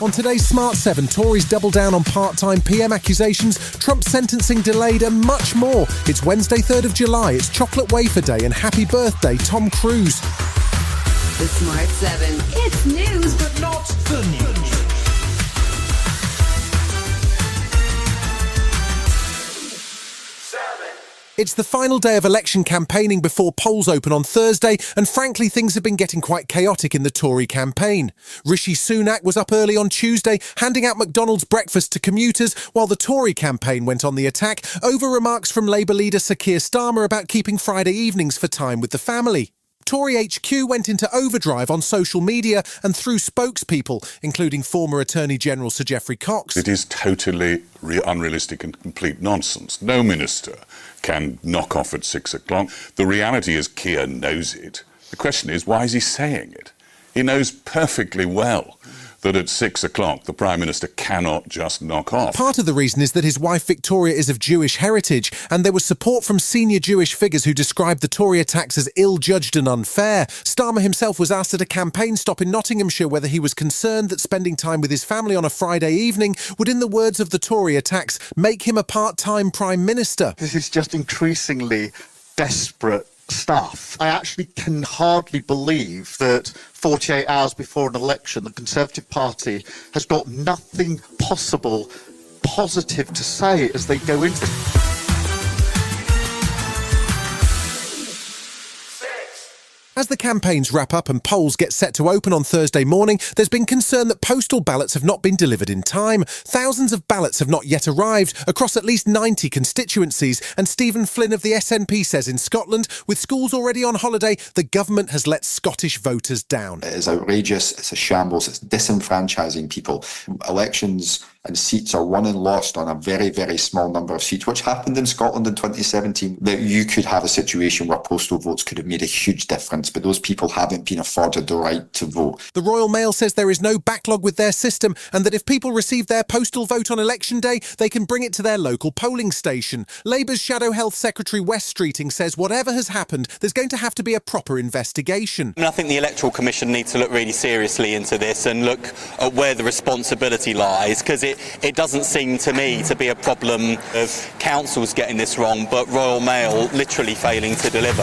On today's Smart 7, Tories double down on part-time PM accusations, Trump's sentencing delayed and much more. It's Wednesday, 3rd of July, it's Chocolate Wafer Day and happy birthday, Tom Cruise. The Smart 7. It's news, but not the news. It's the final day of election campaigning before polls open on Thursday, and frankly things have been getting quite chaotic in the Tory campaign. Rishi Sunak was up early on Tuesday, handing out McDonald's breakfast to commuters, while the Tory campaign went on the attack over remarks from Labour leader Sir Keir Starmer about keeping Friday evenings for time with the family. Tory HQ went into overdrive on social media and through spokespeople, including former Attorney General Sir Geoffrey Cox. It is totally unrealistic and complete nonsense. No minister can knock off at 6 o'clock. The reality is Keir knows it. The question is, why is he saying it? He knows perfectly well that at 6 o'clock the Prime Minister cannot just knock off. Part of the reason is that his wife Victoria is of Jewish heritage, and there was support from senior Jewish figures who described the Tory attacks as ill-judged and unfair. Starmer himself was asked at a campaign stop in Nottinghamshire whether he was concerned that spending time with his family on a Friday evening would, in the words of the Tory attacks, make him a part-time Prime Minister. This is just increasingly desperate stuff. I actually can hardly believe that 48 hours before an election, the Conservative Party has got nothing possible positive to say as they go into it. As the campaigns wrap up and polls get set to open on Thursday morning, there's been concern that postal ballots have not been delivered in time. Thousands of ballots have not yet arrived across at least 90 constituencies, and Stephen Flynn of the SNP says in Scotland, with schools already on holiday, the government has let Scottish voters down. It is outrageous, it's a shambles, it's disenfranchising people. Elections and seats are won and lost on a very, very small number of seats, which happened in Scotland in 2017, that you could have a situation where postal votes could have made a huge difference, but those people haven't been afforded the right to vote. The Royal Mail says there is no backlog with their system, and that if people receive their postal vote on election day, they can bring it to their local polling station. Labour's Shadow Health Secretary Wes Streeting says whatever has happened, there's going to have to be a proper investigation. And I think the Electoral Commission needs to look really seriously into this and look at where the responsibility lies, because it doesn't seem to me to be a problem of councils getting this wrong, but Royal Mail literally failing to deliver.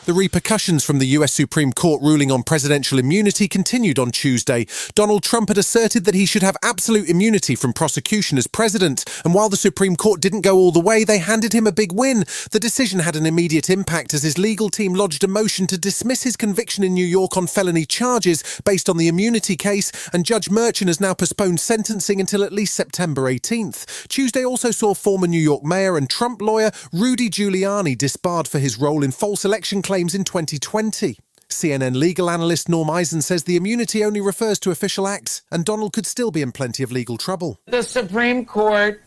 The repercussions from the US Supreme Court ruling on presidential immunity continued on Tuesday. Donald Trump had asserted that he should have absolute immunity from prosecution as president, and while the Supreme Court didn't go all the way, they handed him a big win. The decision had an immediate impact as his legal team lodged a motion to dismiss his conviction in New York on felony charges based on the immunity case, and Judge Merchan has now postponed sentencing until at least September 18th. Tuesday also saw former New York mayor and Trump lawyer Rudy Giuliani disbarred for his role in false election claims in 2020. CNN legal analyst Norm Eisen says the immunity only refers to official acts, and Donald could still be in plenty of legal trouble. The Supreme Court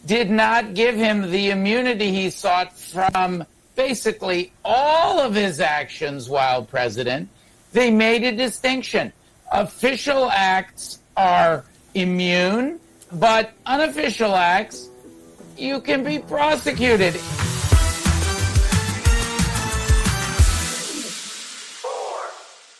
did not give him the immunity he sought from basically all of his actions while president. They made a distinction. Official acts are immune, but unofficial acts, you can be prosecuted.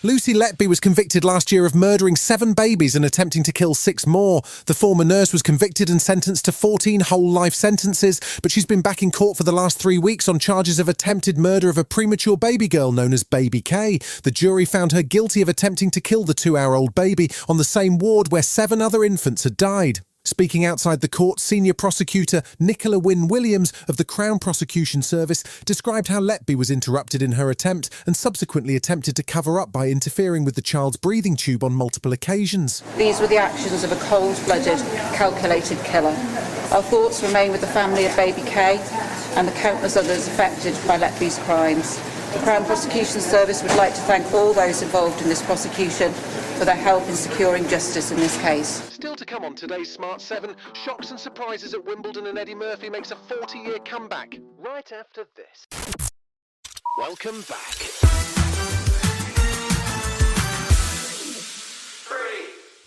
Lucy Letby was convicted last year of murdering 7 babies and attempting to kill 6 more. The former nurse was convicted and sentenced to 14 whole life sentences, but she's been back in court for the last 3 weeks on charges of attempted murder of a premature baby girl known as Baby K. The jury found her guilty of attempting to kill the 2-hour-old baby on the same ward where 7 other infants had died. Speaking outside the court, senior prosecutor Nicola Wynne Williams of the Crown Prosecution Service described how Letby was interrupted in her attempt and subsequently attempted to cover up by interfering with the child's breathing tube on multiple occasions. These were the actions of a cold-blooded, calculated killer. Our thoughts remain with the family of Baby K and the countless others affected by Letby's crimes. The Crown Prosecution Service would like to thank all those involved in this prosecution for their help in securing justice in this case. Still to come on today's Smart 7, shocks and surprises at Wimbledon, and Eddie Murphy makes a 40-year comeback. Right after this. Welcome back.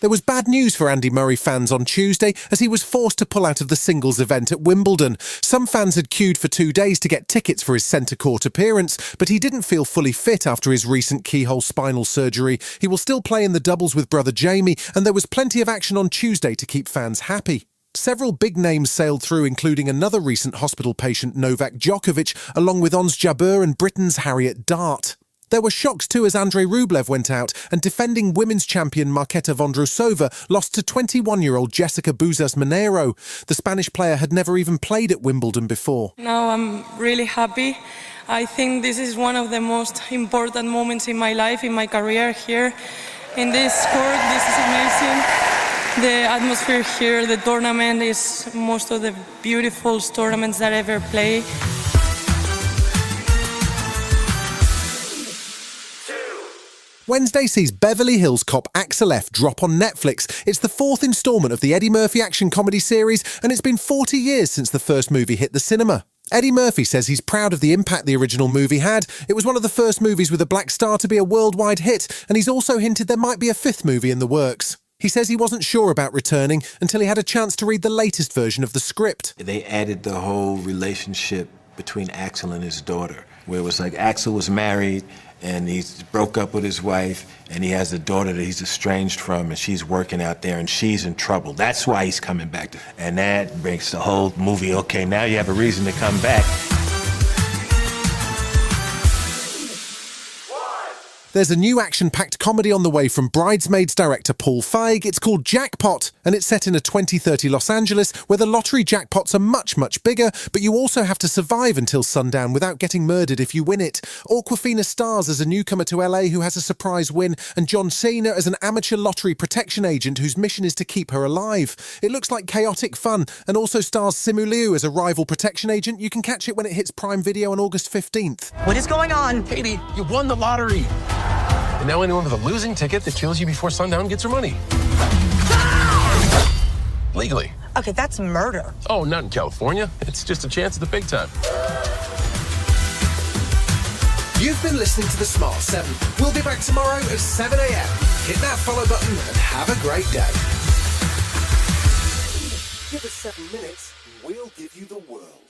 There was bad news for Andy Murray fans on Tuesday as he was forced to pull out of the singles event at Wimbledon. Some fans had queued for 2 days to get tickets for his centre court appearance, but he didn't feel fully fit after his recent keyhole spinal surgery. He will still play in the doubles with brother Jamie, and there was plenty of action on Tuesday to keep fans happy. Several big names sailed through, including another recent hospital patient, Novak Djokovic, along with Ons Jabeur and Britain's Harriet Dart. There were shocks too as Andrei Rublev went out and defending women's champion Marketa Vondrousova lost to 21-year-old Jessica Buzas-Monero. The Spanish player had never even played at Wimbledon before. Now I'm really happy. I think this is one of the most important moments in my life, in my career here in this court. This is amazing. The atmosphere here, the tournament is most of the beautiful tournaments that I ever played. Wednesday sees Beverly Hills cop Axel F drop on Netflix. It's the 4th instalment of the Eddie Murphy action comedy series, and it's been 40 years since the first movie hit the cinema. Eddie Murphy says he's proud of the impact the original movie had. It was one of the first movies with a black star to be a worldwide hit, and he's also hinted there might be a 5th movie in the works. He says he wasn't sure about returning until he had a chance to read the latest version of the script. They added the whole relationship between Axel and his daughter, where it was like Axel was married and he broke up with his wife and he has a daughter that he's estranged from and she's working out there and she's in trouble. That's why he's coming back. And that makes the whole movie, okay, now you have a reason to come back. There's a new action-packed comedy on the way from Bridesmaids director Paul Feig. It's called Jackpot, and it's set in a 2030 Los Angeles where the lottery jackpots are much, much bigger, but you also have to survive until sundown without getting murdered if you win it. Awkwafina stars as a newcomer to LA who has a surprise win, and John Cena as an amateur lottery protection agent whose mission is to keep her alive. It looks like chaotic fun, and also stars Simu Liu as a rival protection agent. You can catch it when it hits Prime Video on August 15th. What is going on? Katie, you won the lottery. And now anyone with a losing ticket that kills you before sundown gets her money. Legally. Okay, that's murder. Oh, not in California. It's just a chance at the big time. You've been listening to The Smart 7. We'll be back tomorrow at 7 a.m. Hit that follow button and have a great day. Give us 7 minutes and we'll give you the world.